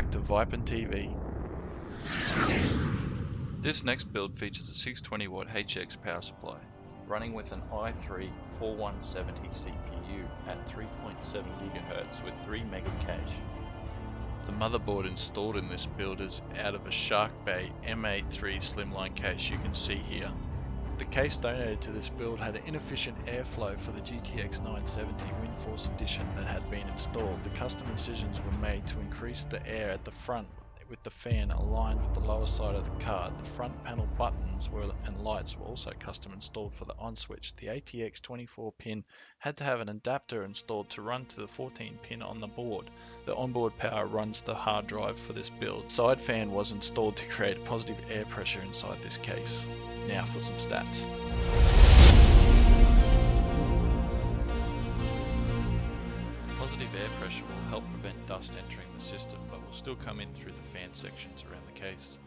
back to Vipen TV. This next build features a 620 watt HX power supply, running with an i3 4170 CPU at 3.7 GHz with 3 mega cache. The motherboard installed in this build is out of a Shark Bay M83 slimline case you can see here. The case donated to this build had an inefficient airflow for the GTX 970 Windforce Edition that had been installed. The custom incisions were made to increase the air at the front with the fan aligned with the lower side of the card. The front panel buttons and lights were also custom installed for the on switch. The ATX 24 pin had to have an adapter installed to run to the 14 pin on the board. The onboard power runs the hard drive for this build. Side fan was installed to create positive air pressure inside this case. Now for some stats. Positive air pressure will help prevent dust entering the system, but will still come in through the fan sections around the case.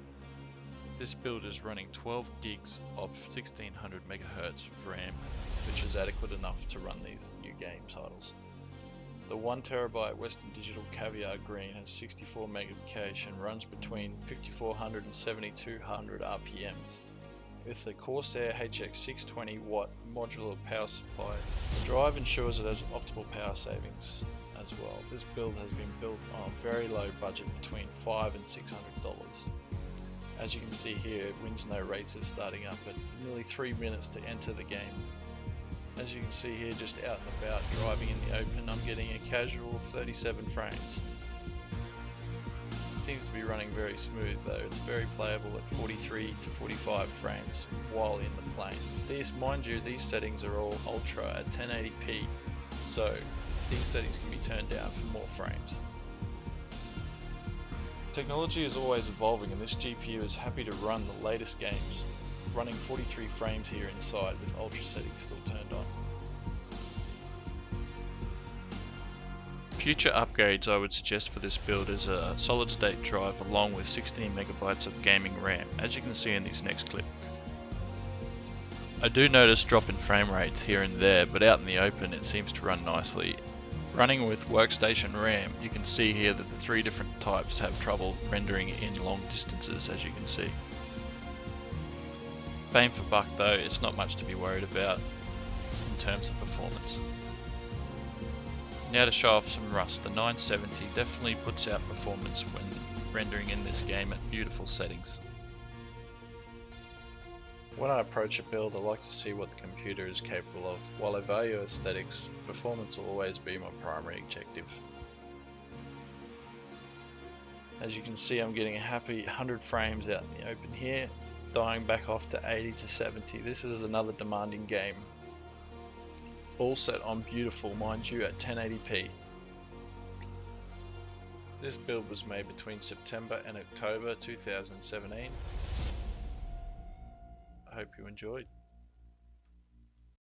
This build is running 12 gigs of 1600 MHz of RAM, which is adequate enough to run these new game titles. The 1TB Western Digital Caviar Green has 64 meg of cache and runs between 5400 and 7200 RPMs. With the Corsair HX 620 watt modular power supply, the drive ensures it has optimal power savings as well. This build has been built on a very low budget between $500 and $600. As you can see here, it wins no races starting up at nearly 3 minutes to enter the game. As you can see here, just out and about driving in the open, I'm getting a casual 37 frames. Seems to be running very smooth though. It's very playable at 43 to 45 frames while in the plane. Mind you, these settings are all ultra at 1080p, so these settings can be turned down for more frames. Technology is always evolving, and this GPU is happy to run the latest games, running 43 frames here inside with ultra settings still turned on. Future upgrades I would suggest for this build is a solid state drive along with 16 MB of gaming RAM, as you can see in this next clip. I do notice drop in frame rates here and there, but out in the open it seems to run nicely. Running with workstation RAM, you can see here that the 3 different types have trouble rendering in long distances, as you can see. Bang for buck though, it's not much to be worried about in terms of performance. Now to show off some rust, the 970 definitely puts out performance when rendering in this game at beautiful settings. When I approach a build, I like to see what the computer is capable of. While I value aesthetics, performance will always be my primary objective. As you can see, I'm getting a happy 100 frames out in the open here, dying back off to 80 to 70. This is another demanding game. All set on beautiful, mind you, at 1080p. This build was made between September and October 2017. I hope you enjoyed.